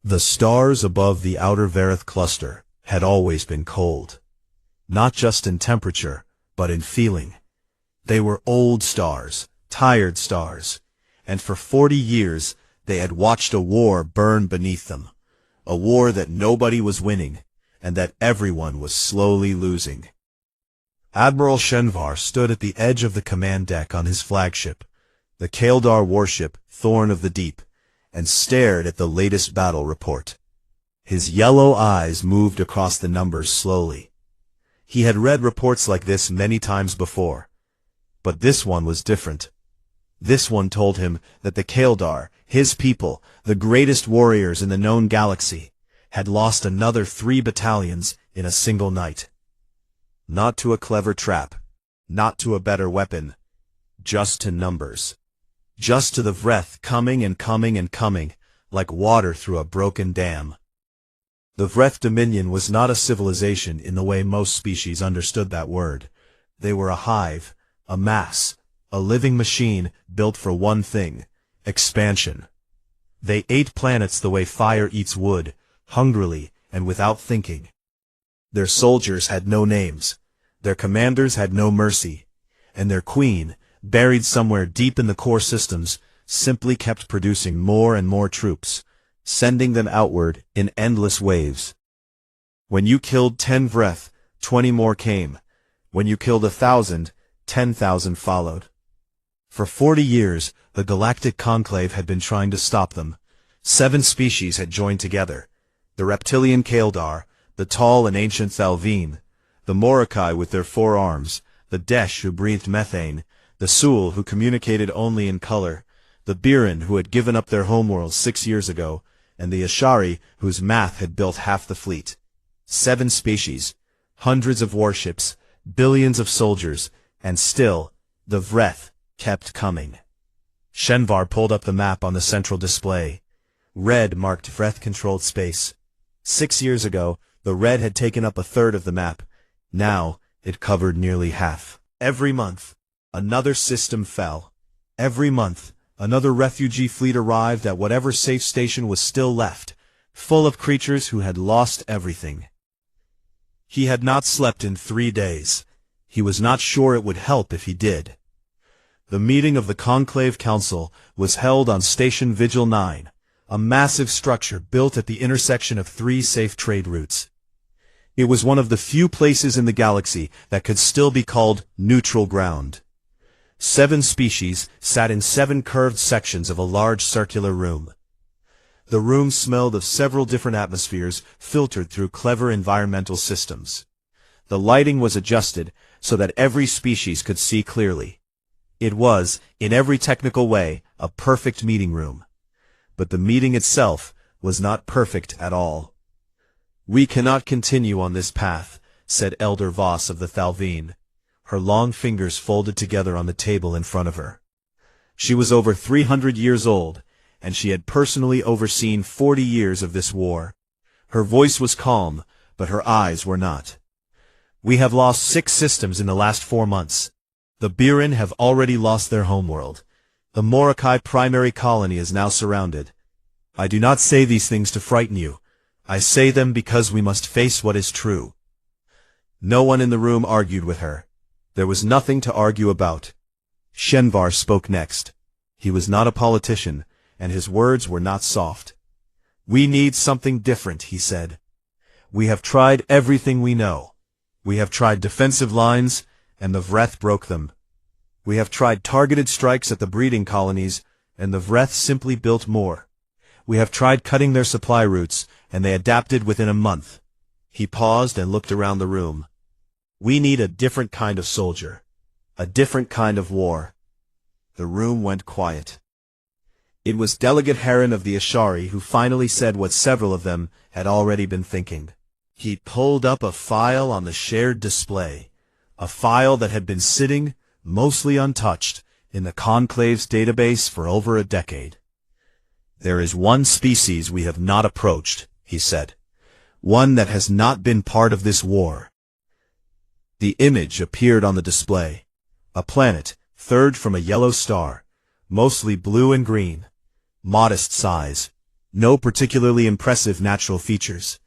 The stars above the outer Varith cluster had always been cold. Not just in temperature, but in feeling. They were old stars, tired stars, and for 40 years they had watched a war burn beneath them. A war that nobody was winning, and that everyone was slowly losing. Admiral Shenvar stood at the edge of the command deck on his flagship, the Kaeldar warship Thorn of the Deep, and stared at the latest battle report. His yellow eyes moved across the numbers slowly. He had read reports like this many times before, but this one was different. This one told him that the Kaeldar, his people, the greatest warriors in the known galaxy, had lost another 3 battalions in a single night. Not to a clever trap, not to a better weapon, just to numbers. Just to the Vreth coming and coming and coming, like water through a broken dam. The Vreth Dominion was not a civilization in the way most species understood that word. They were a hive, a mass, a living machine built for one thing: expansion. They ate planets the way fire eats wood, hungrily and without thinking. Their soldiers had no names, their commanders had no mercy, and their queen, buried somewhere deep in the core systems, simply kept producing more and more troops, sending them outward in endless waves. When you killed 10 Vreth, 20 more came. When you killed 1,000, 10,000 followed. For 40 years, the Galactic Conclave had been trying to stop them. 7 species had joined together: the reptilian Kaeldar, the tall and ancient Thalveen, the Morokai with their 4 arms, the Desh who breathed methane, the Sul who communicated only in color, the Biren who had given up their homeworld 6 years ago, and the Ashari whose math had built half the fleet. 7 species, hundreds of warships, billions of soldiers, and still, the Vreth kept coming. Shenvar pulled up the map on the central display. Red marked Vreth-controlled space. 6 years ago, the red had taken up 1/3 of the map. Now, it covered nearly half. Every month, another system fell. Every month, another refugee fleet arrived at whatever safe station was still left, full of creatures who had lost everything. He had not slept in 3 days. He was not sure it would help if he did. The meeting of the Conclave Council was held on Station Vigil 9, a massive structure built at the intersection of 3 safe trade routes. It was one of the few places in the galaxy that could still be called neutral ground. 7 species sat in 7 curved sections of a large circular room. The room smelled of several different atmospheres filtered through clever environmental systems. The lighting was adjusted so that every species could see clearly. It was, in every technical way, a perfect meeting room. But the meeting itself was not perfect at all. "We cannot continue on this path," said Elder Voss of the Thalveen, her long fingers folded together on the table in front of her. She was over 300 years old, and she had personally overseen 40 years of this war. Her voice was calm, but her eyes were not. "We have lost 6 systems in the last 4 months. The Biren have already lost their homeworld. The Morokai primary colony is now surrounded. I do not say these things to frighten you. I say them because we must face what is true." No one in the room argued with her. There was nothing to argue about. Shenvar spoke next. He was not a politician, and his words were not soft. "We need something different," he said. "We have tried everything we know. We have tried defensive lines, and the Vreth broke them. We have tried targeted strikes at the breeding colonies, and the Vreth simply built more. We have tried cutting their supply routes, and they adapted within a month." He paused and looked around the room. "We need a different kind of soldier. A different kind of war." The room went quiet. It was Delegate Heron of the Ashari who finally said what several of them had already been thinking. He pulled up a file on the shared display. A file that had been sitting, mostly untouched, in the Conclave's database for over a decade. "There is one species we have not approached," he said. "One that has not been part of this war." The image appeared on the display. A planet, 3rd from a yellow star, mostly blue and green. Modest size. No particularly impressive natural features.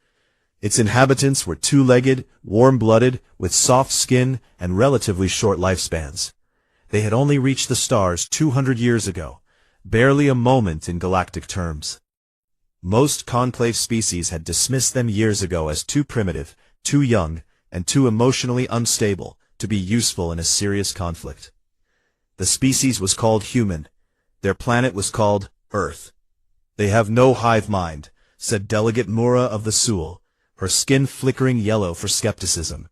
Its inhabitants were two-legged, warm-blooded, with soft skin and relatively short lifespans. They had only reached the stars 200 years ago, barely a moment in galactic terms. Most conclave species had dismissed them years ago as too primitive, too young, and too emotionally unstable to be useful in a serious conflict. The species was called human. Their planet was called Earth. "They have no hive mind," said Delegate Mura of the Sul, her skin flickering yellow for skepticism.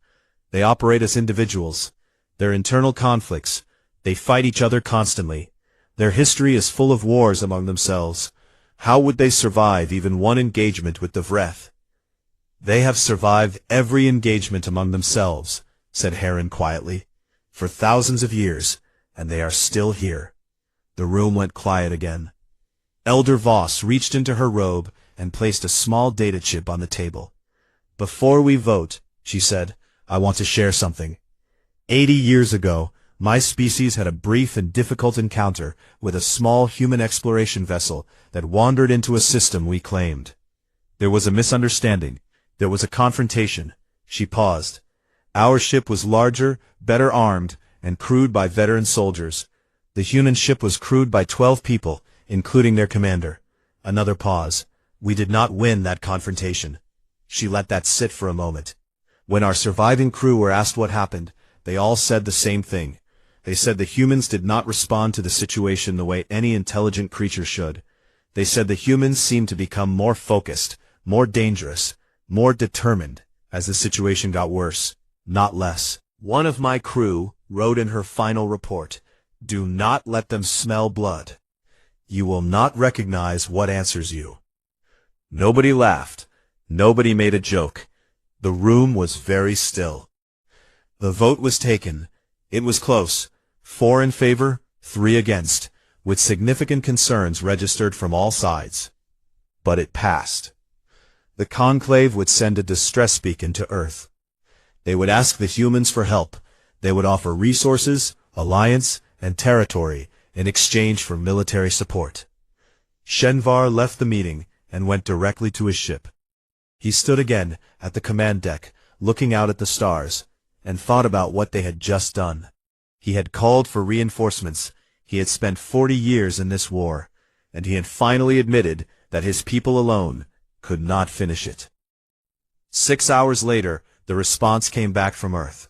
"They operate as individuals. Their internal conflicts. They fight each other constantly. Their history is full of wars among themselves. How would they survive even one engagement with the Vreth?" "They have survived every engagement among themselves," said Heron quietly, "for thousands of years, and they are still here." The room went quiet again. Elder Voss reached into her robe and placed a small data chip on the table. "Before we vote," she said, "I want to share something. 80 years ago, my species had a brief and difficult encounter with a small human exploration vessel that wandered into a system we claimed. There was a misunderstanding. There was a confrontation." She paused. "Our ship was larger, better armed, and crewed by veteran soldiers. The human ship was crewed by 12 people, including their commander." Another pause. "We did not win that confrontation." She let that sit for a moment. "When our surviving crew were asked what happened, they all said the same thing. They said the humans did not respond to the situation the way any intelligent creature should. They said the humans seemed to become more focused, more dangerous, more determined as the situation got worse, not less. One of my crew wrote in her final report, 'Do not let them smell blood. You will not recognize what answers you.'" Nobody laughed. Nobody made a joke. The room was very still. The vote was taken. It was close. 4 in favor, 3 against, with significant concerns registered from all sides. But it passed. The conclave would send a distress beacon to Earth. They would ask the humans for help. They would offer resources, alliance, and territory in exchange for military support. Shenvar left the meeting and went directly to his ship. He stood again at the command deck, looking out at the stars, and thought about what they had just done. He had called for reinforcements. He had spent 40 years in this war, and he had finally admitted that his people alone could not finish it. 6 hours later, the response came back from Earth.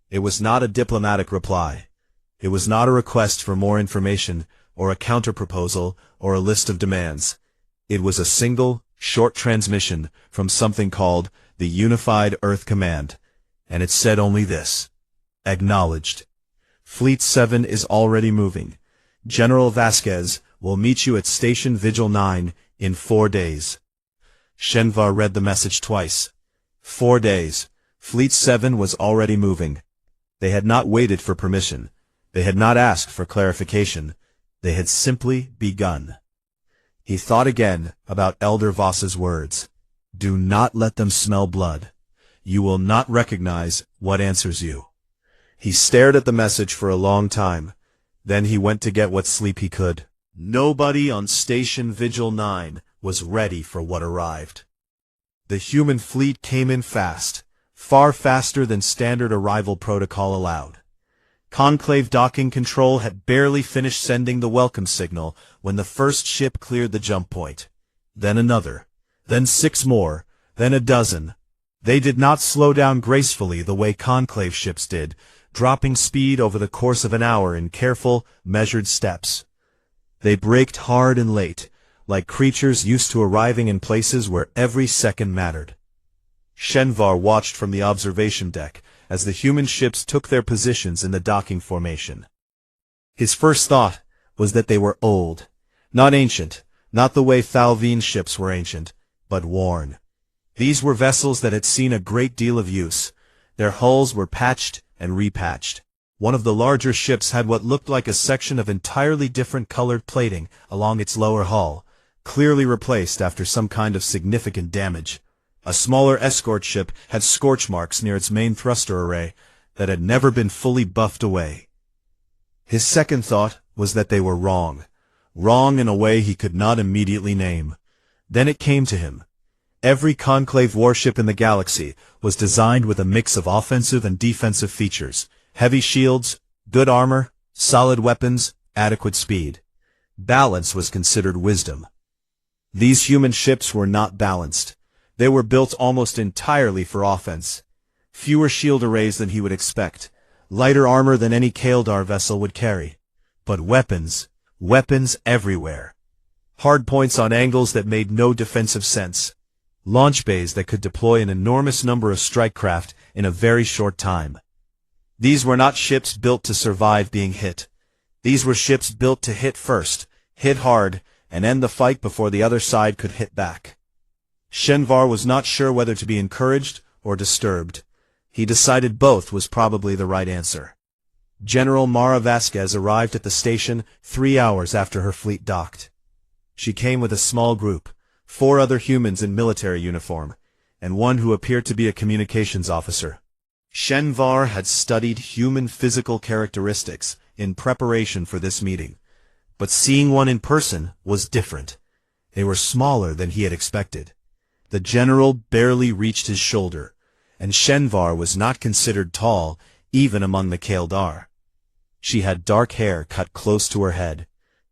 It was not a diplomatic reply. It was not a request for more information, or a counterproposal, or a list of demands. It was a single, short transmission from something called the Unified Earth Command, and it said only this: "Acknowledged. Fleet 7 is already moving. General Vasquez will meet you at Station Vigil 9 in 4 days." Shenvar read the message twice. 4 days. Fleet 7 was already moving. They had not waited for permission. They had not asked for clarification. They had simply begun. He thought again about Elder Voss's words. "Do not let them smell blood. You will not recognize what answers you." He stared at the message for a long time. Then he went to get what sleep he could. Nobody on Station Vigil 9 was ready for what arrived. The human fleet came in fast, far faster than standard arrival protocol allowed. Conclave Docking Control had barely finished sending the welcome signal when the first ship cleared the jump point. Then another. Then 6 more. Then a dozen. They did not slow down gracefully the way Conclave ships did, dropping speed over the course of an hour in careful, measured steps. They braked hard and late, like creatures used to arriving in places where every second mattered. Shenvar watched from the observation deck as the human ships took their positions in the docking formation. His first thought was that they were old, not ancient, not the way Thalvine ships were ancient, but worn. These were vessels that had seen a great deal of use. Their hulls were patched and repatched. One of the larger ships had what looked like a section of entirely different colored plating along its lower hull, clearly replaced after some kind of significant damage. A smaller escort ship had scorch marks near its main thruster array that had never been fully buffed away. His second thought was that they were wrong. Wrong in a way he could not immediately name. Then it came to him. Every Conclave warship in the galaxy was designed with a mix of offensive and defensive features: heavy shields, good armor, solid weapons, adequate speed. Balance was considered wisdom. These human ships were not balanced. They were built almost entirely for offense. Fewer shield arrays than he would expect, lighter armor than any Kaldar vessel would carry. But weapons everywhere. Hardpoints on angles that made no defensive sense. Launch bays that could deploy an enormous number of strike craft in a very short time. These were not ships built to survive being hit. These were ships built to hit first, hit hard, and end the fight before the other side could hit back. Shenvar was not sure whether to be encouraged or disturbed. He decided both was probably the right answer. General Mara Vasquez arrived at the station 3 hours after her fleet docked. She came with a small group, 4 other humans in military uniform, and one who appeared to be a communications officer. Shenvar had studied human physical characteristics in preparation for this meeting, but seeing one in person was different. They were smaller than he had expected. The general barely reached his shoulder, and Shenvar was not considered tall even among the Kaldar. She had dark hair cut close to her head,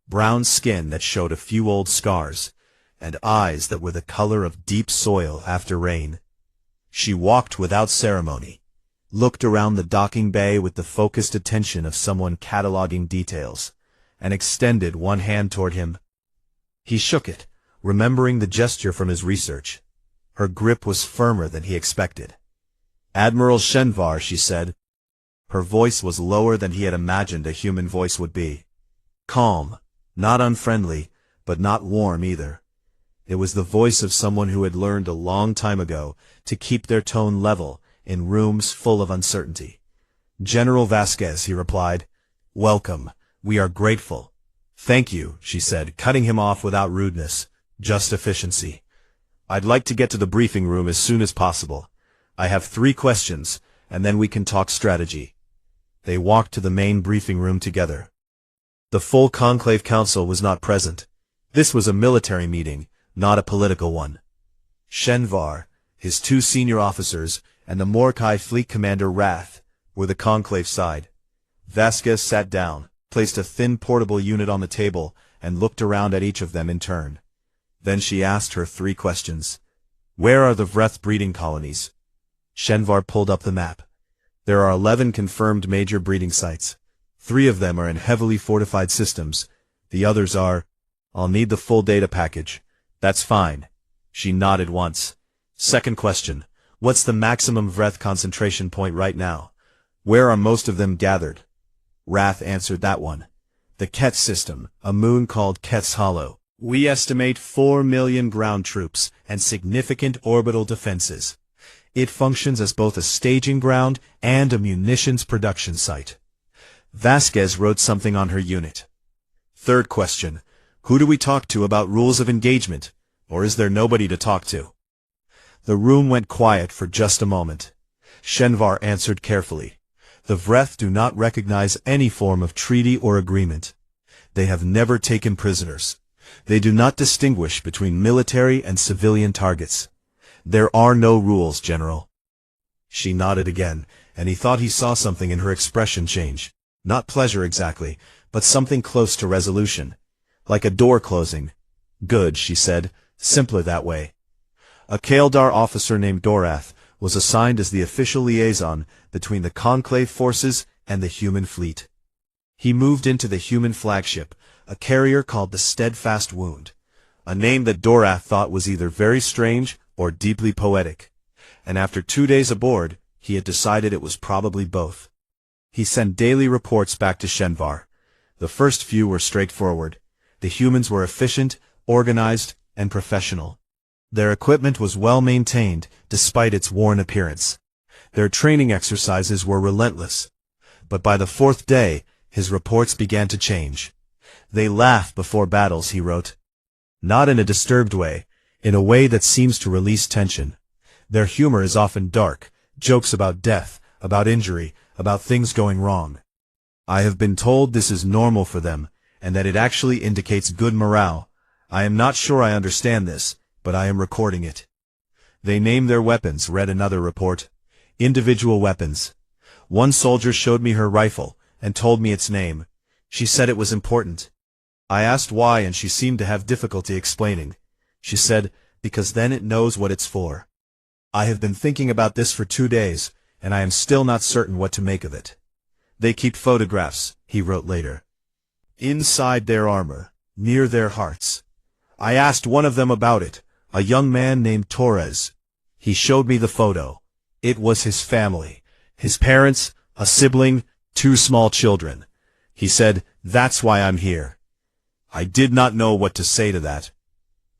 brown skin that showed a few old scars, and eyes that were the color of deep soil after rain. She walked without ceremony, looked around the docking bay with the focused attention of someone cataloging details, and extended one hand toward him. He shook it, remembering the gesture from his research. Her grip was firmer than he expected. "Admiral Shenvar," she said. Her voice was lower than he had imagined a human voice would be. Calm, not unfriendly, but not warm either. It was the voice of someone who had learned a long time ago to keep their tone level in rooms full of uncertainty. "General Vasquez," he replied. "Welcome. We are grateful." "Thank you," she said, cutting him off without rudeness, just efficiency. "I'd like to get to the briefing room as soon as possible. I have 3 questions, and then we can talk strategy." They walked to the main briefing room together. The full Conclave Council was not present. This was a military meeting, not a political one. Shenvar, his 2 senior officers, and the Morkai fleet commander Wrath were the Conclave side. Vasquez sat down, placed a thin portable unit on the table, and looked around at each of them in turn. Then she asked her 3 questions. "Where are the Vreth breeding colonies?" Shenvar pulled up the map. "There are 11 confirmed major breeding sites. 3 of them are in heavily fortified systems. The others are—" "I'll need the full data package." "That's fine." She nodded once. "Second question. What's the maximum Vreth concentration point right now? Where are most of them gathered?" Wrath answered that one. "The Ket system, a moon called Ket's Hollow. We estimate 4 million ground troops and significant orbital defenses. It functions as both a staging ground and a munitions production site." Vasquez wrote something on her unit. "Third question. Who do we talk to about rules of engagement? Or is there nobody to talk to?" The room went quiet for just a moment. Shenvar answered carefully. "The Vreth do not recognize any form of treaty or agreement. They have never taken prisoners. They do not distinguish between military and civilian targets. There are no rules, General." She nodded again, and he thought he saw something in her expression change. Not pleasure exactly, but something close to resolution. Like a door closing. "Good," she said, "simpler that way." A Kaldar officer named Dorath was assigned as the official liaison between the Conclave forces and the human fleet. He moved into the human flagship, a carrier called the Steadfast Wound, a name that Dorath thought was either very strange or deeply poetic, and after 2 days aboard, he had decided it was probably both. He sent daily reports back to Shenvar. The first few were straightforward. The humans were efficient, organized, and professional. Their equipment was well maintained, despite its worn appearance. Their training exercises were relentless. But by the 4th day, his reports began to change. "They laugh before battles," he wrote. Not in a disturbed way, in a way that seems to release tension. Their humor is often dark, jokes about death, about injury, about things going wrong. I have been told this is normal for them, and that it actually indicates good morale. I am not sure I understand this, but I am recording it. They name their weapons, read another report. Individual weapons. One soldier showed me her rifle, and told me its name. She said it was important. I asked why, and she seemed to have difficulty explaining. She said, because then it knows what it's for. I have been thinking about this for 2 days, and I am still not certain what to make of it. They keep photographs, he wrote later. Inside their armor, near their hearts. I asked one of them about it, a young man named Torres. He showed me the photo. It was his family. His parents, a sibling, 2 small children. He said, that's why I'm here. I did not know what to say to that.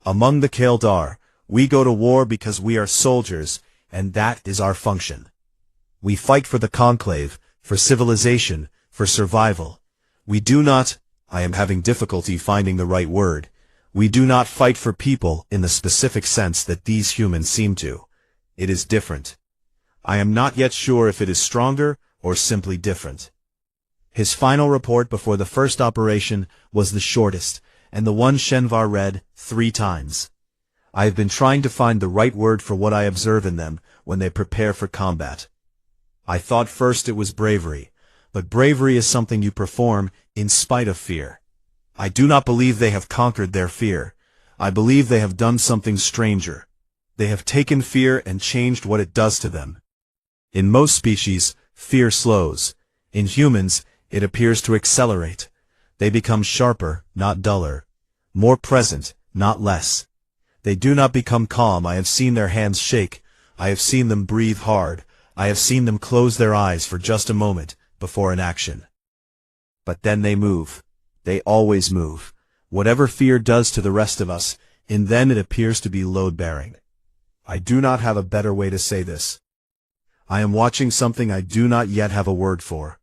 Among the Kaldar, we go to war because we are soldiers, and that is our function. We fight for the conclave, for civilization, for survival. We do not, I am having difficulty finding the right word, we do not fight for people in the specific sense that these humans seem to. It is different. I am not yet sure if it is stronger or simply different. His final report before the first operation was the shortest, and the one Shenvar read 3 times. I have been trying to find the right word for what I observe in them when they prepare for combat. I thought first it was bravery, but bravery is something you perform in spite of fear. I do not believe they have conquered their fear. I believe they have done something stranger. They have taken fear and changed what it does to them. In most species, fear slows. In humans, it appears to accelerate. They become sharper, not duller. More present, not less. They do not become calm. I have seen their hands shake. I have seen them breathe hard. I have seen them close their eyes for just a moment before an action. But then they move. They always move. Whatever fear does to the rest of us, in them it appears to be load-bearing. I do not have a better way to say this. I am watching something I do not yet have a word for.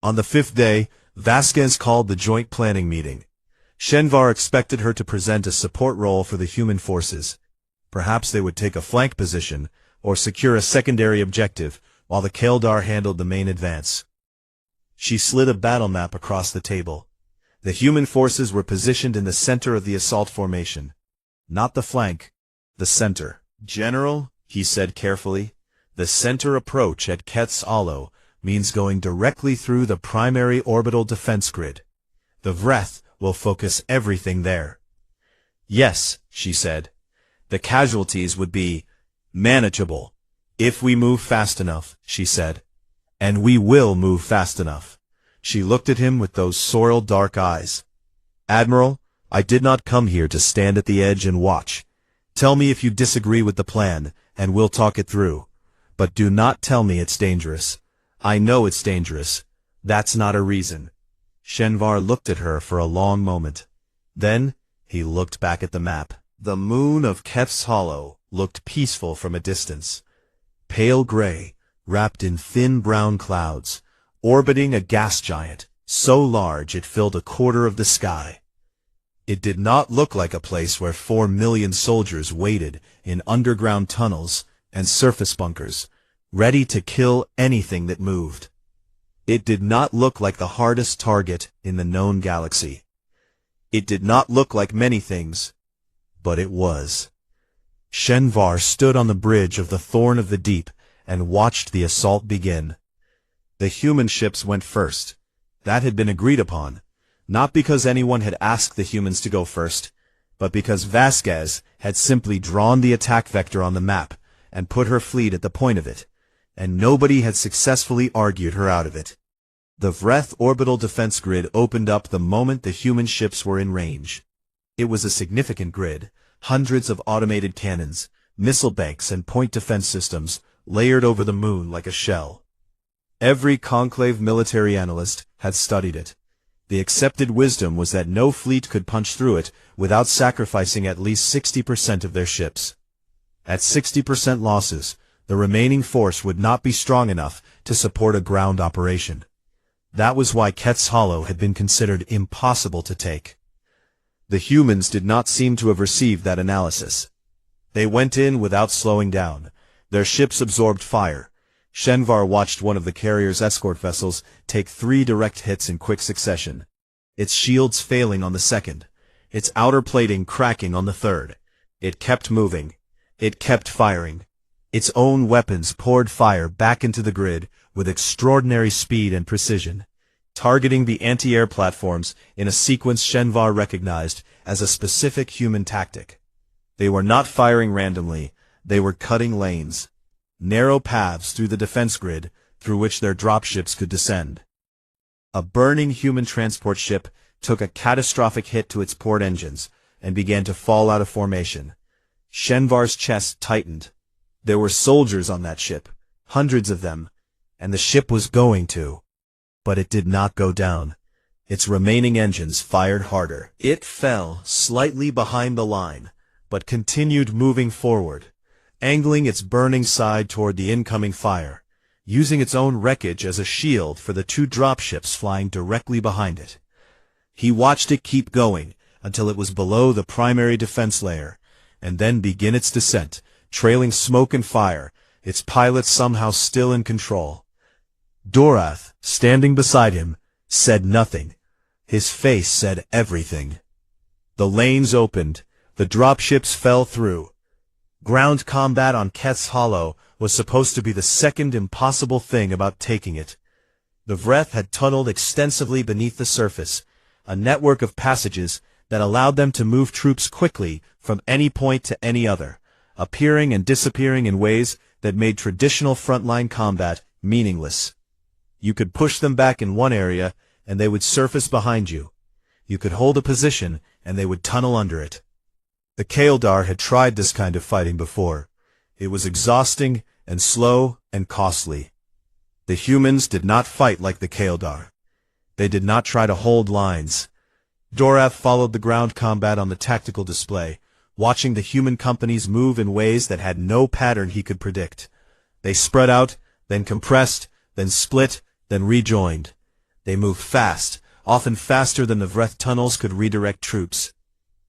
On the 5th day, Vasquez called the joint planning meeting. Shenvar expected her to present a support role for the human forces. Perhaps they would take a flank position, or secure a secondary objective, while the Kaldar handled the main advance. She slid a battle map across the table. The human forces were positioned in the center of the assault formation. Not the flank, the center. General, he said carefully, the center approach at Ket's Hollow means going directly through the primary orbital defense grid. The Vreth will focus everything there. Yes, she said. The casualties would be manageable. If we move fast enough, she said. And we will move fast enough. She looked at him with those sorrel dark eyes. Admiral, I did not come here to stand at the edge and watch. Tell me if you disagree with the plan, and we'll talk it through. But do not tell me it's dangerous. I know it's dangerous. That's not a reason. Shenvar looked at her for a long moment. Then, he looked back at the map. The moon of Kef's Hollow looked peaceful from a distance. Pale gray, wrapped in thin brown clouds, orbiting a gas giant, so large it filled a quarter of the sky. It did not look like a place where 4 million soldiers waited in underground tunnels and surface bunkers, ready to kill anything that moved. It did not look like the hardest target in the known galaxy. It did not look like many things, but it was. Shenvar stood on the bridge of the Thorn of the Deep and watched the assault begin. The human ships went first. That had been agreed upon, not because anyone had asked the humans to go first, but because Vasquez had simply drawn the attack vector on the map and put her fleet at the point of it, and nobody had successfully argued her out of it. The Vreth orbital defense grid opened up the moment the human ships were in range. It was a significant grid, hundreds of automated cannons, missile banks and point defense systems layered over the moon like a shell. Every conclave military analyst had studied it. The accepted wisdom was that no fleet could punch through it without sacrificing at least 60% of their ships. At 60% losses, the remaining force would not be strong enough to support a ground operation. That was why Ket's Hollow had been considered impossible to take. The humans did not seem to have received that analysis. They went in without slowing down. Their ships absorbed fire. Shenvar watched one of the carrier's escort vessels take 3 direct hits in quick succession. Its shields failing on the second, its outer plating cracking on the third. It kept moving. It kept firing. Its own weapons poured fire back into the grid with extraordinary speed and precision, targeting the anti-air platforms in a sequence Shenvar recognized as a specific human tactic. They were not firing randomly, they were cutting lanes, narrow paths through the defense grid through which their dropships could descend. A burning human transport ship took a catastrophic hit to its port engines and began to fall out of formation. Shenvar's chest tightened. There were soldiers on that ship, hundreds of them, and the ship was going to. But it did not go down. Its remaining engines fired harder. It fell slightly behind the line, but continued moving forward, angling its burning side toward the incoming fire, using its own wreckage as a shield for the two dropships flying directly behind it. He watched it keep going until it was below the primary defense layer, and then begin its descent, trailing smoke and fire, its pilot somehow still in control. Dorath, standing beside him, said nothing. His face said everything. The lanes opened. The dropships fell through. Ground combat on Keth's Hollow was supposed to be the second impossible thing about taking it. The Vreth had tunneled extensively beneath the surface, a network of passages that allowed them to move troops quickly from any point to any other, appearing and disappearing in ways that made traditional frontline combat meaningless. You could push them back in one area, and they would surface behind you. You could hold a position, and they would tunnel under it. The Kaeldar had tried this kind of fighting before. It was exhausting and slow and costly. The humans did not fight like the Kaeldar. They did not try to hold lines. Dorath followed the ground combat on the tactical display, watching the human companies move in ways that had no pattern he could predict. They spread out, then compressed, then split, then rejoined. They moved fast, often faster than the Vreth tunnels could redirect troops.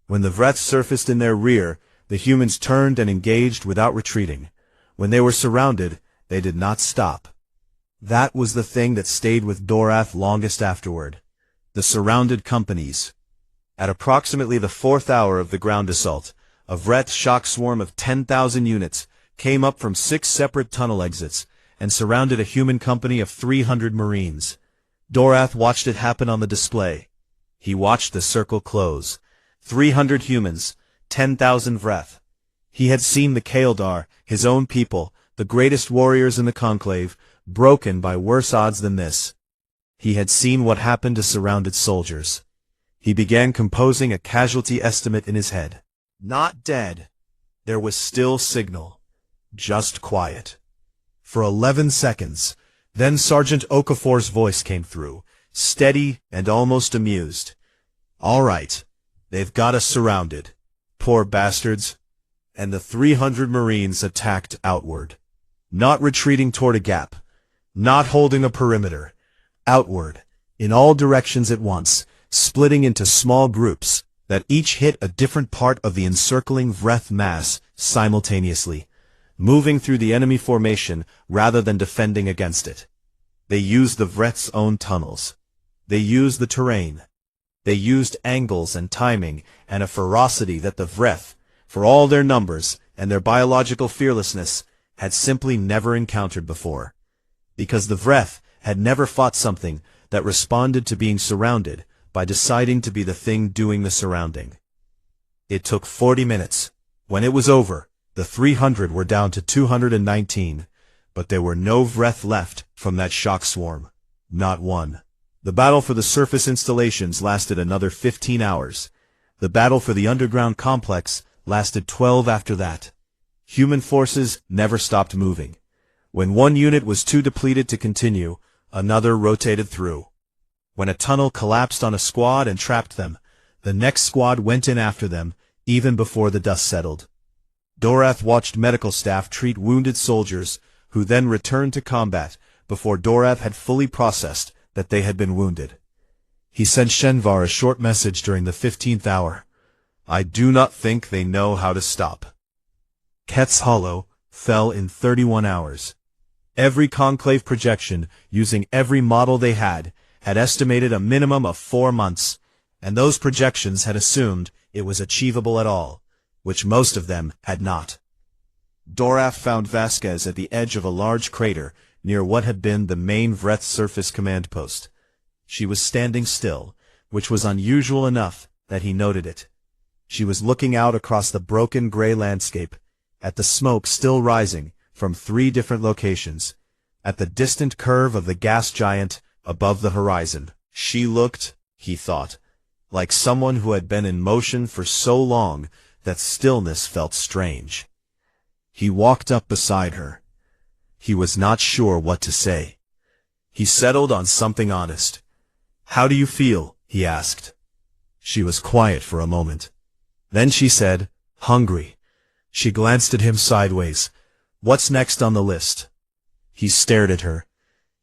When the Vreth surfaced in their rear, the humans turned and engaged without retreating. When they were surrounded, they did not stop. That was the thing that stayed with Dorath longest afterward. The surrounded companies. At approximately the 4th hour of the ground assault, a Vreth shock swarm of 10,000 units came up from 6 separate tunnel exits and surrounded a human company of 300 Marines. Dorath watched it happen on the display. He watched the circle close. 300 humans, 10,000 Vreth. He had seen the Kaeldar, his own people, the greatest warriors in the Conclave, broken by worse odds than this. He had seen what happened to surrounded soldiers. He began composing a casualty estimate in his head. Not dead. There was still signal. Just quiet. For 11 seconds, then Sergeant Okafor's voice came through, steady and almost amused. All right. They've got us surrounded. Poor bastards. And the 300 Marines attacked outward. Not retreating toward a gap. Not holding a perimeter. Outward, in all directions at once, splitting into small groups that each hit a different part of the encircling Vreth mass simultaneously, moving through the enemy formation rather than defending against it. They used the Vreth's own tunnels. They used the terrain. They used angles and timing and a ferocity that the Vreth, for all their numbers and their biological fearlessness, had simply never encountered before. Because the Vreth had never fought something that responded to being surrounded by deciding to be the thing doing the surrounding. It took 40 minutes. When it was over, the 300 were down to 219, but there were no Vreth left from that shock swarm. Not one. The battle for the surface installations lasted another 15 hours. The battle for the underground complex lasted 12 after that. Human forces never stopped moving. When one unit was too depleted to continue, another rotated through. When a tunnel collapsed on a squad and trapped them, the next squad went in after them, even before the dust settled. Dorath watched medical staff treat wounded soldiers, who then returned to combat before Dorath had fully processed that they had been wounded. He sent Shenvar a short message during the 15th hour. I do not think they know how to stop. Keth's Hollow fell in 31 hours. Every Conclave projection, using every model they had estimated a minimum of 4 months, and those projections had assumed it was achievable at all. which most of them had not. Doraf found Vasquez at the edge of a large crater near what had been the main Vreth surface command post. She was standing still, which was unusual enough that he noted it. She was looking out across the broken gray landscape, at the smoke still rising from 3 different locations, at the distant curve of the gas giant above the horizon. She looked, he thought, like someone who had been in motion for so long that stillness felt strange. He walked up beside her. He was not sure what to say. He settled on something honest. "How do you feel?" he asked. She was quiet for a moment. Then she said, "Hungry." She glanced at him sideways. "What's next on the list?" He stared at her.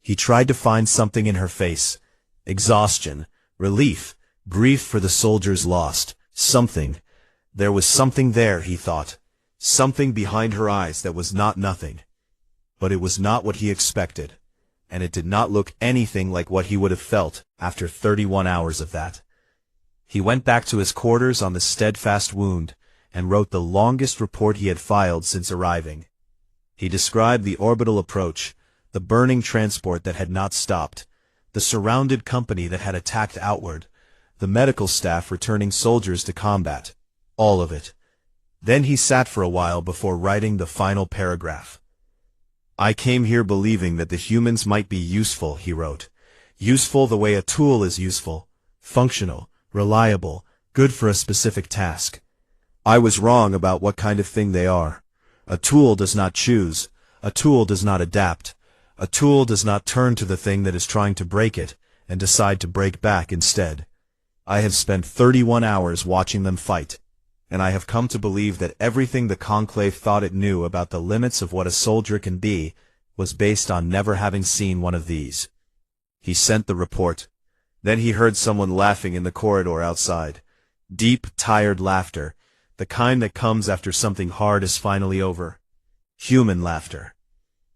He tried to find something in her face. Exhaustion, relief, grief for the soldiers lost. Something. There was something there, he thought. Something behind her eyes that was not nothing. But it was not what he expected, and it did not look anything like what he would have felt after 31 hours of that. He went back to his quarters on the steadfast wound, and wrote the longest report he had filed since arriving. He described the orbital approach, the burning transport that had not stopped, the surrounded company that had attacked outward, the medical staff returning soldiers to combat, all of it. Then he sat for a while before writing the final paragraph. "I came here believing that the humans might be useful," he wrote. "Useful the way a tool is useful, functional, reliable, good for a specific task. I was wrong about what kind of thing they are. A tool does not choose. A tool does not adapt. A tool does not turn to the thing that is trying to break it and decide to break back instead. I have spent 31 hours watching them fight, and I have come to believe that everything the Conclave thought it knew about the limits of what a soldier can be was based on never having seen one of these." He sent the report. Then he heard someone laughing in the corridor outside. Deep, tired laughter, the kind that comes after something hard is finally over. Human laughter.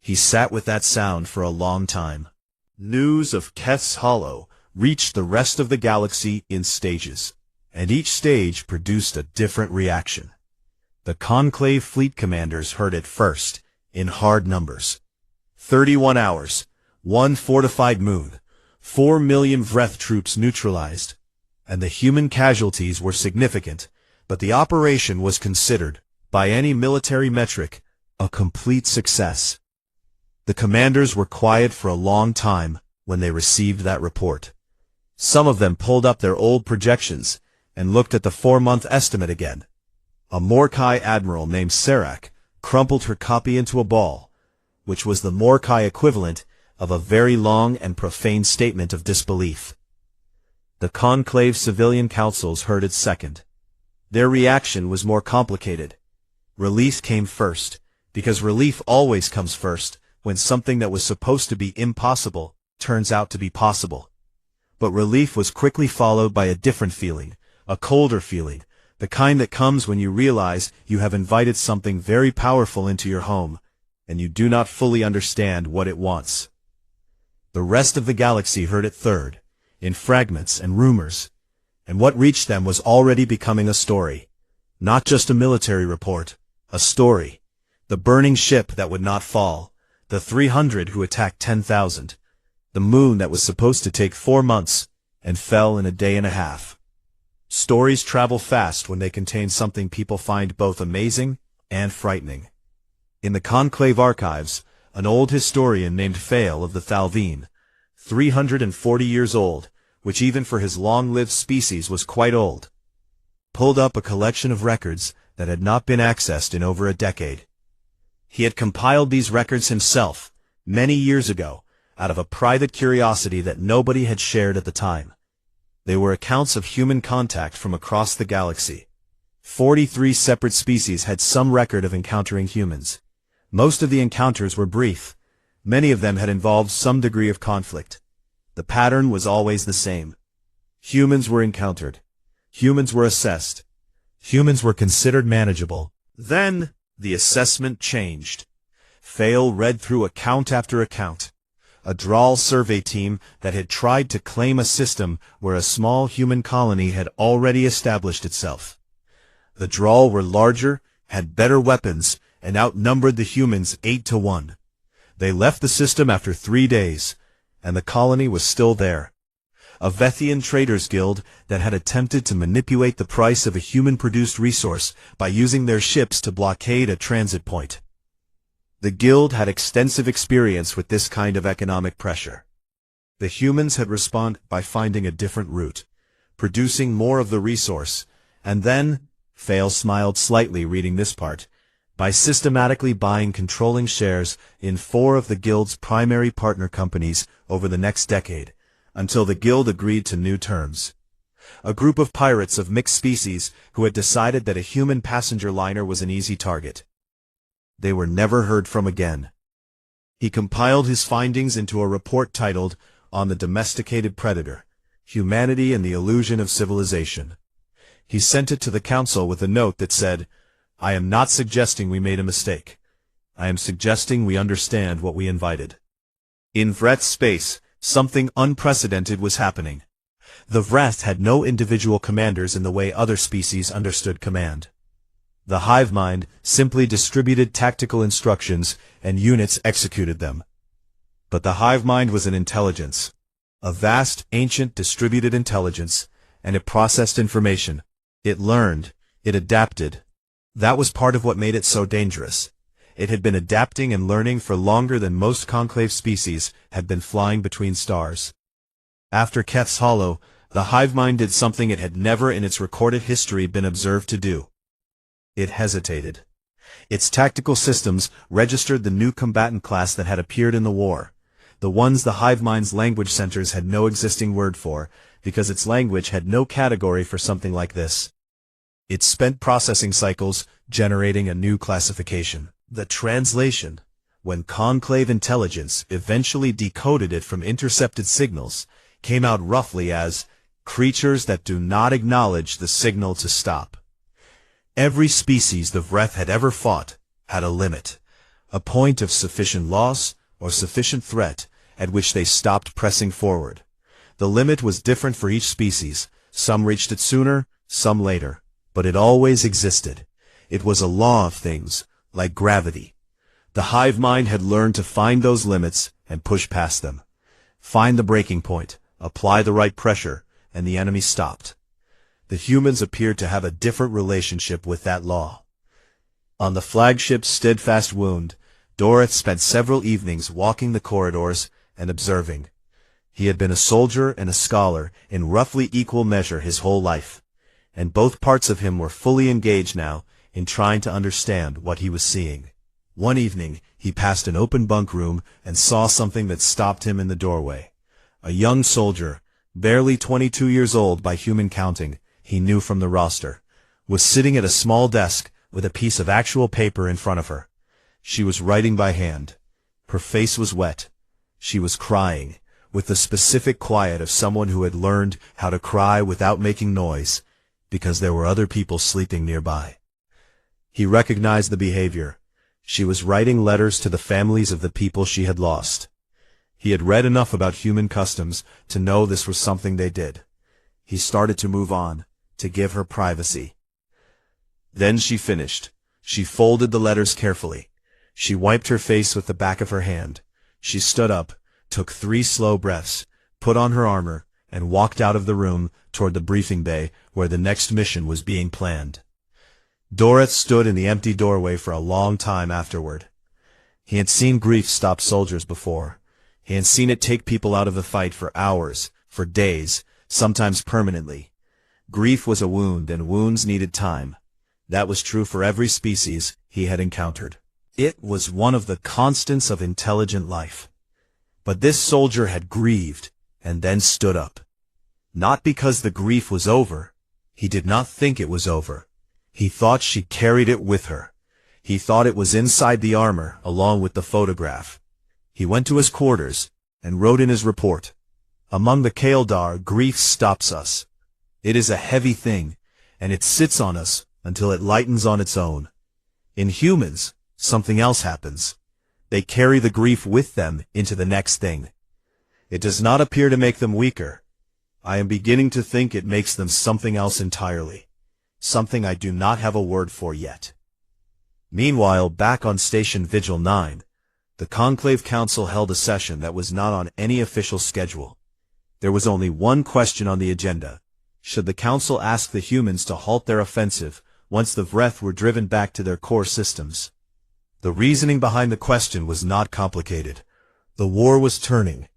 He sat with that sound for a long time. News of Keth's Hollow reached the rest of the galaxy in stages, and each stage produced a different reaction. The Conclave fleet commanders heard it first, in hard numbers. 31 hours, 1 fortified moon, 4 million Vreth troops neutralized, and the human casualties were significant, but the operation was considered, by any military metric, a complete success. The commanders were quiet for a long time when they received that report. Some of them pulled up their old projections and looked at the 4-month estimate again. A Morkai admiral named Serac crumpled her copy into a ball, which was the Morkai equivalent of a very long and profane statement of disbelief. The Conclave civilian councils heard it second. Their reaction was more complicated. Relief came first, because relief always comes first when something that was supposed to be impossible turns out to be possible. But relief was quickly followed by a different feeling, a colder feeling, the kind that comes when you realize you have invited something very powerful into your home, and you do not fully understand what it wants. The rest of the galaxy heard it third, in fragments and rumors, and what reached them was already becoming a story. Not just a military report, a story. The burning ship that would not fall, the 300 who attacked 10,000, the moon that was supposed to take 4 months and fell in a day and a half. Stories travel fast when they contain something people find both amazing and frightening. In the Conclave archives, an old historian named Fail of the Thalvine, 340 years old, which even for his long-lived species was quite old, pulled up a collection of records that had not been accessed in over a decade. He had compiled these records himself, many years ago, out of a private curiosity that nobody had shared at the time. They were accounts of human contact from across the galaxy. 43 separate species had some record of encountering humans. Most of the encounters were brief. Many of them had involved some degree of conflict. The pattern was always the same. Humans were encountered. Humans were assessed. Humans were considered manageable. Then, the assessment changed. Fail read through account after account. A Drawl survey team that had tried to claim a system where a small human colony had already established itself. The Drawl were larger, had better weapons, and outnumbered the humans 8-1. They left the system after 3 days, and the colony was still there. A Vethian traders guild that had attempted to manipulate the price of a human-produced resource by using their ships to blockade a transit point. The guild had extensive experience with this kind of economic pressure. The humans had responded by finding a different route, producing more of the resource, and then, Fail smiled slightly reading this part, by systematically buying controlling shares in 4 of the guild's primary partner companies over the next decade, until the guild agreed to new terms. A group of pirates of mixed species who had decided that a human passenger liner was an easy target. They were never heard from again. He compiled his findings into a report titled, On the Domesticated Predator, Humanity and the Illusion of Civilization. He sent it to the council with a note that said, I am not suggesting we made a mistake. I am suggesting we understand what we invited. In Vreth's space, something unprecedented was happening. The Vreth had no individual commanders in the way other species understood command. The hive mind simply distributed tactical instructions and units executed them. But the hive mind was an intelligence, a vast, ancient, distributed intelligence, and it processed information. It learned, it adapted. That was part of what made it so dangerous. It had been adapting and learning for longer than most conclave species had been flying between stars. After Keth's Hollow, the hive mind did something it had never in its recorded history been observed to do. It hesitated. Its tactical systems registered the new combatant class that had appeared in the war, the ones the hive mind's language centers had no existing word for, because its language had no category for something like this. It spent processing cycles generating a new classification. The translation, when conclave intelligence eventually decoded it from intercepted signals, came out roughly as creatures that do not acknowledge the signal to stop. Every species the Vreth had ever fought had a limit, a point of sufficient loss or sufficient threat at which they stopped pressing forward. The limit was different for each species. Some reached it sooner, some later, but it always existed. It was a law of things, like gravity. The hive mind had learned to find those limits and push past them. Find the breaking point, apply the right pressure, and the enemy stopped. The humans appeared to have a different relationship with that law. On the flagship's steadfast wound, Dorith spent several evenings walking the corridors and observing. He had been a soldier and a scholar in roughly equal measure his whole life, and both parts of him were fully engaged now in trying to understand what he was seeing. One evening, he passed an open bunk room and saw something that stopped him in the doorway. A young soldier, barely 22 years old by human counting, he knew from the roster, was sitting at a small desk with a piece of actual paper in front of her. She was writing by hand. Her face was wet. She was crying, with the specific quiet of someone who had learned how to cry without making noise, because there were other people sleeping nearby. He recognized the behavior. She was writing letters to the families of the people she had lost. He had read enough about human customs to know this was something they did. He started to move on, to give her privacy. Then she finished. She folded the letters carefully. She wiped her face with the back of her hand. She stood up, took 3 slow breaths, put on her armor, and walked out of the room toward the briefing bay where the next mission was being planned. Dorith stood in the empty doorway for a long time afterward. He had seen grief stop soldiers before. He had seen it take people out of the fight for hours, for days, sometimes permanently. Grief was a wound, and wounds needed time. That was true for every species he had encountered. It was one of the constants of intelligent life. But this soldier had grieved, and then stood up. Not because the grief was over. He did not think it was over. He thought she carried it with her. He thought it was inside the armor, along with the photograph. He went to his quarters, and wrote in his report, "Among the Kaeldar, grief stops us. It is a heavy thing, and it sits on us until it lightens on its own. In humans, something else happens. They carry the grief with them into the next thing. It does not appear to make them weaker. I am beginning to think it makes them something else entirely. something I do not have a word for yet." Meanwhile, back on Station Vigil 9, the Conclave Council held a session that was not on any official schedule. There was only one question on the agenda. Should the Council ask the humans to halt their offensive once the Vreth were driven back to their core systems? The reasoning behind the question was not complicated. The war was turning.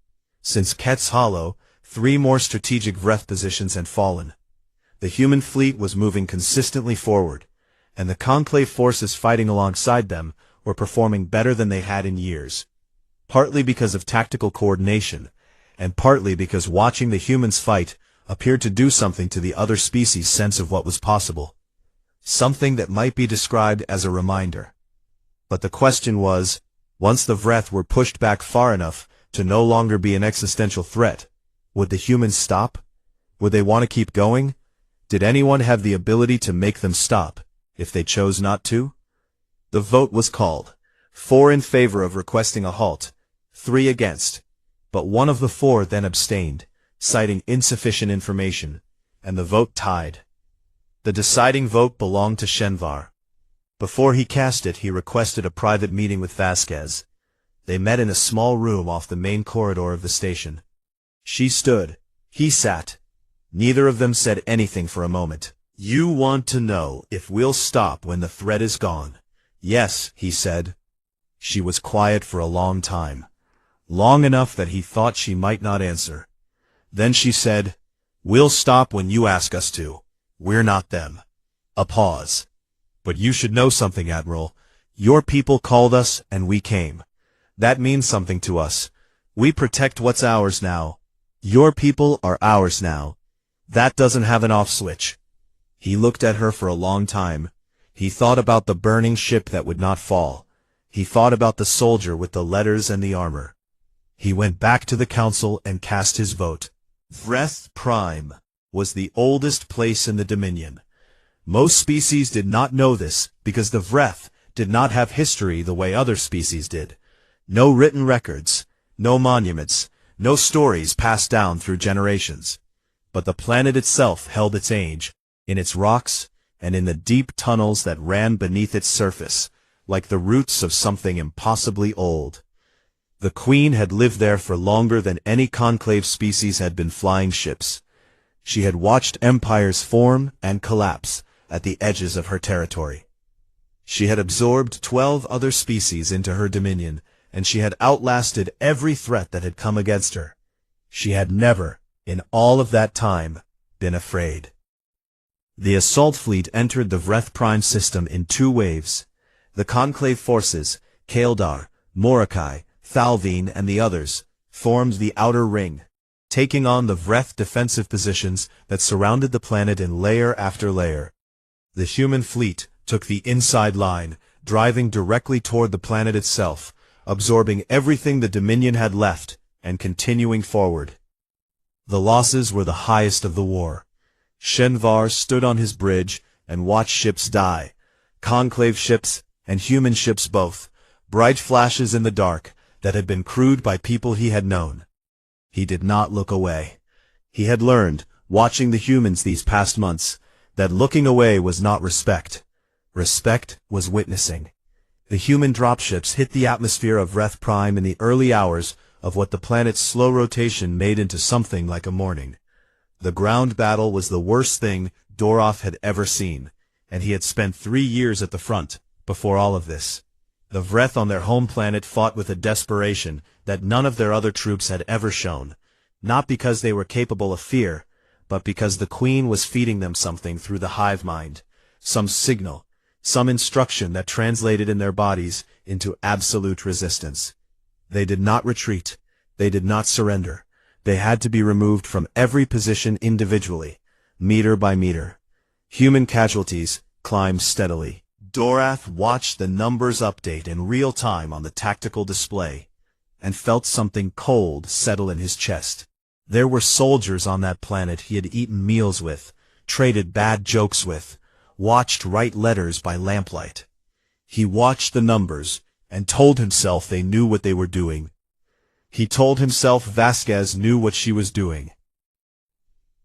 Since Ket's Hollow, 3 more strategic Vreth positions had fallen. The human fleet was moving consistently forward, and the Conclave forces fighting alongside them were performing better than they had in years. Partly because of tactical coordination, and partly because watching the humans fight appeared to do something to the other species' sense of what was possible. Something that might be described as a reminder. But the question was, once the Vreth were pushed back far enough to no longer be an existential threat, would the humans stop? Would they want to keep going? Did anyone have the ability to make them stop, if they chose not to? The vote was called. 4 in favor of requesting a halt, 3 against. But one of the 4 then abstained, citing insufficient information, and the vote tied. The deciding vote belonged to Shenvar. Before he cast it, he requested a private meeting with Vasquez. They met in a small room off the main corridor of the station. She stood. He sat. Neither of them said anything for a moment. "You want to know if we'll stop when the threat is gone?" "Yes," he said. She was quiet for a long time. Long enough that he thought she might not answer. Then she said, "We'll stop when you ask us to. We're not them." A pause. "But you should know something, Admiral. Your people called us and we came. That means something to us. We protect what's ours now. Your people are ours now. That doesn't have an off switch." He looked at her for a long time. He thought about the burning ship that would not fall. He thought about the soldier with the letters and the armor. He went back to the council and cast his vote. Vreth Prime was the oldest place in the Dominion. Most species did not know this because the Vreth did not have history the way other species did. No written records, no monuments, no stories passed down through generations. But the planet itself held its age, in its rocks and in the deep tunnels that ran beneath its surface, like the roots of something impossibly old. The Queen had lived there for longer than any conclave species had been flying ships. She had watched empires form and collapse at the edges of her territory. She had absorbed 12 other species into her dominion, and she had outlasted every threat that had come against her. She had never, in all of that time, been afraid. The assault fleet entered the Vreth Prime system in 2 waves. The conclave forces, Kaeldar, Morokai, Thalvine, and the others, formed the outer ring, taking on the Vreth defensive positions that surrounded the planet in layer after layer. The human fleet took the inside line, driving directly toward the planet itself, absorbing everything the Dominion had left, and continuing forward. The losses were the highest of the war. Shenvar stood on his bridge and watched ships die, conclave ships and human ships both, bright flashes in the dark that had been crewed by people he had known. He did not look away. He had learned, watching the humans these past months, that looking away was not respect. Respect was witnessing. The human dropships hit the atmosphere of Vreth Prime in the early hours of what the planet's slow rotation made into something like a morning. The ground battle was the worst thing Doroth had ever seen, and he had spent 3 years at the front before all of this. The Vreth on their home planet fought with a desperation that none of their other troops had ever shown, not because they were capable of fear, but because the Queen was feeding them something through the hive mind, some signal, some instruction that translated in their bodies into absolute resistance. They did not retreat. They did not surrender. They had to be removed from every position individually, meter by meter. Human casualties climbed steadily. Dorath watched the numbers update in real time on the tactical display, and felt something cold settle in his chest. There were soldiers on that planet he had eaten meals with, traded bad jokes with, watched write letters by lamplight. He watched the numbers, and told himself they knew what they were doing. He told himself Vasquez knew what she was doing.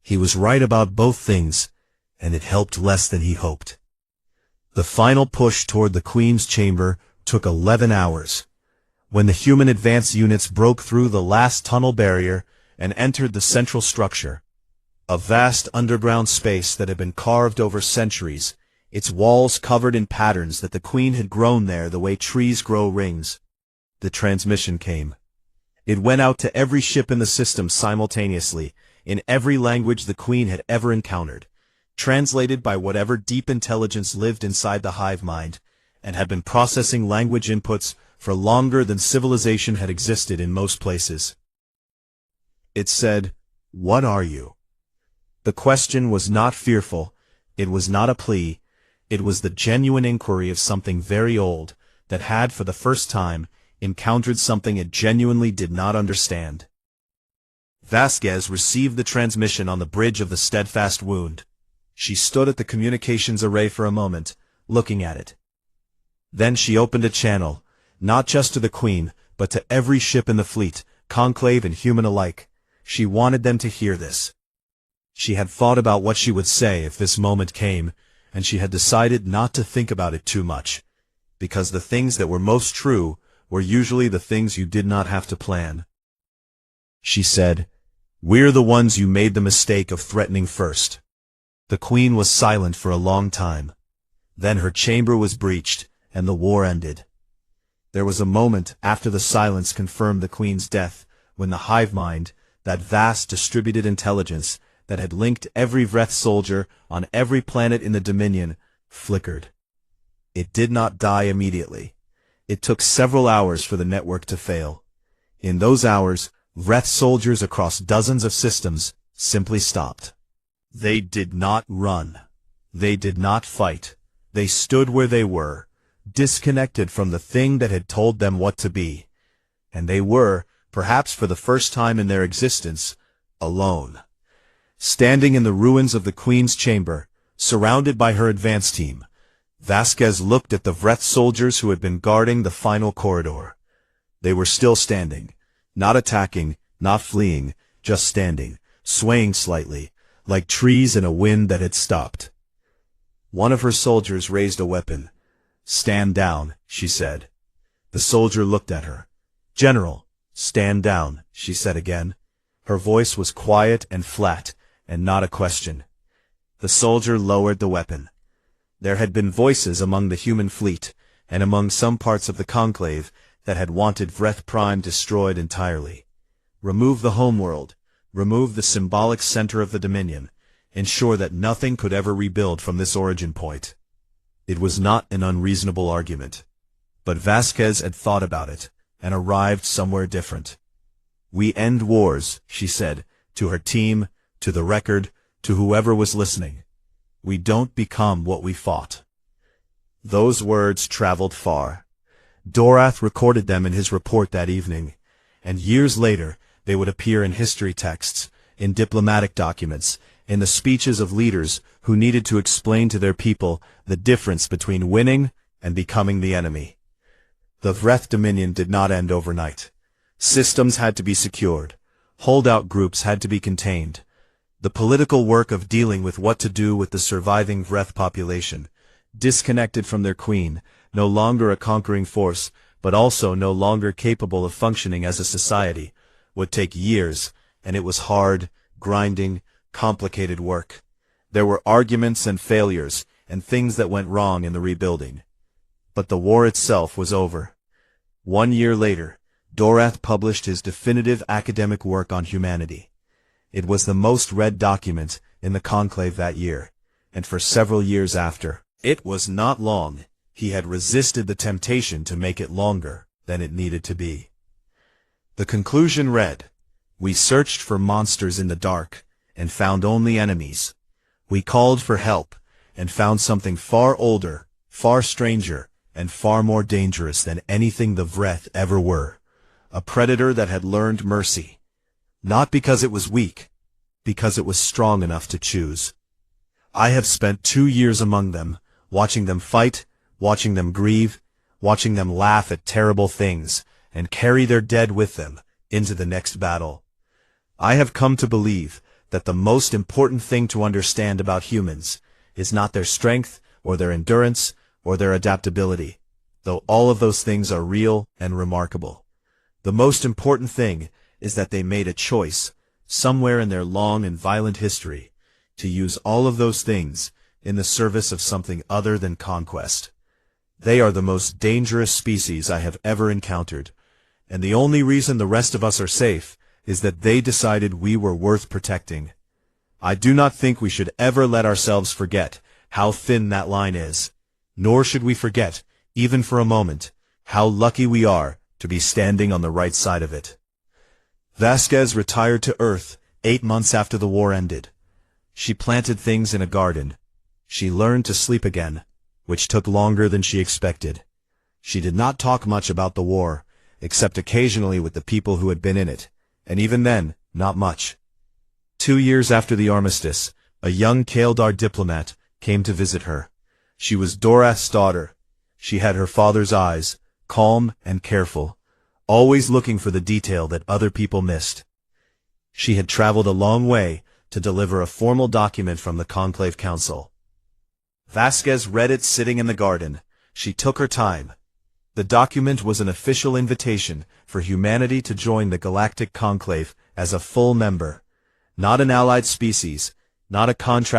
He was right about both things, and it helped less than he hoped. The final push toward the Queen's chamber took 11 hours. When the human advance units broke through the last tunnel barrier and entered the central structure, a vast underground space that had been carved over centuries, its walls covered in patterns that the Queen had grown there the way trees grow rings, the transmission came. It went out to every ship in the system simultaneously, in every language the Queen had ever encountered, translated by whatever deep intelligence lived inside the hive mind, and had been processing language inputs for longer than civilization had existed in most places. It said, "What are you?" The question was not fearful, it was not a plea, it was the genuine inquiry of something very old, that had for the first time encountered something it genuinely did not understand. Vasquez received the transmission on the bridge of the Steadfast Wound. She stood at the communications array for a moment, looking at it. Then she opened a channel, not just to the Queen, but to every ship in the fleet, conclave and human alike. She wanted them to hear this. She had thought about what she would say if this moment came, and she had decided not to think about it too much, because the things that were most true were usually the things you did not have to plan. She said, "We're the ones you made the mistake of threatening first." The Queen was silent for a long time. Then her chamber was breached, and the war ended. There was a moment after the silence confirmed the Queen's death, when the hive mind, that vast distributed intelligence that had linked every Vreth soldier on every planet in the Dominion, flickered. It did not die immediately. It took several hours for the network to fail. In those hours, Vreth soldiers across dozens of systems simply stopped. They did not run. They did not fight. They stood where they were, disconnected from the thing that had told them what to be. And they were, perhaps for the first time in their existence, alone. Standing in the ruins of the Queen's chamber, surrounded by her advance team, Vasquez looked at the Vreth soldiers who had been guarding the final corridor. They were still standing, not attacking, not fleeing, just standing, swaying slightly, like trees in a wind that had stopped. One of her soldiers raised a weapon. "Stand down," she said. The soldier looked at her. "General, stand down," she said again. Her voice was quiet and flat, and not a question. The soldier lowered the weapon. There had been voices among the human fleet, and among some parts of the conclave, that had wanted Vreth Prime destroyed entirely. Remove the homeworld, remove the symbolic center of the Dominion, ensure that nothing could ever rebuild from this origin point. It was not an unreasonable argument. But Vasquez had thought about it, and arrived somewhere different. "We end wars," she said, to her team, to the record, to whoever was listening. "We don't become what we fought." Those words traveled far. Dorath recorded them in his report that evening, and years later they would appear in history texts, in diplomatic documents, in the speeches of leaders who needed to explain to their people the difference between winning and becoming the enemy. The Vreth Dominion did not end overnight. Systems had to be secured. Holdout groups had to be contained. The political work of dealing with what to do with the surviving Vreth population, disconnected from their Queen, no longer a conquering force, but also no longer capable of functioning as a society, would take years, and it was hard, grinding, complicated work. There were arguments and failures, and things that went wrong in the rebuilding. But the war itself was over. 1 year later, Dorath published his definitive academic work on humanity. It was the most read document in the conclave that year, and for several years after. It was not long. He had resisted the temptation to make it longer than it needed to be. The conclusion read, "We searched for monsters in the dark, and found only enemies. We called for help, and found something far older, far stranger, and far more dangerous than anything the Vreth ever were. A predator that had learned mercy. Not because it was weak, because it was strong enough to choose. I have spent 2 years among them, watching them fight, watching them grieve, watching them laugh at terrible things, and carry their dead with them into the next battle. I have come to believe that the most important thing to understand about humans is not their strength, or their endurance, or their adaptability, though all of those things are real and remarkable. The most important thing is that they made a choice, somewhere in their long and violent history, to use all of those things in the service of something other than conquest. They are the most dangerous species I have ever encountered, and the only reason the rest of us are safe is that they decided we were worth protecting. I do not think we should ever let ourselves forget how thin that line is, nor should we forget, even for a moment, how lucky we are to be standing on the right side of it. Vasquez retired to Earth 8 months after the war ended. She planted things in a garden. She learned to sleep again, which took longer than she expected. She did not talk much about the war, except occasionally with the people who had been in it, and even then, not much. 2 years after the armistice, a young Kaldar diplomat came to visit her. She was Dorath's daughter. She had her father's eyes, calm and careful, always looking for the detail that other people missed. She had traveled a long way to deliver a formal document from the Conclave Council. Vasquez read it sitting in the garden. She took her time. The document was an official invitation for humanity to join the Galactic Conclave as a full member, not an allied species, not a contract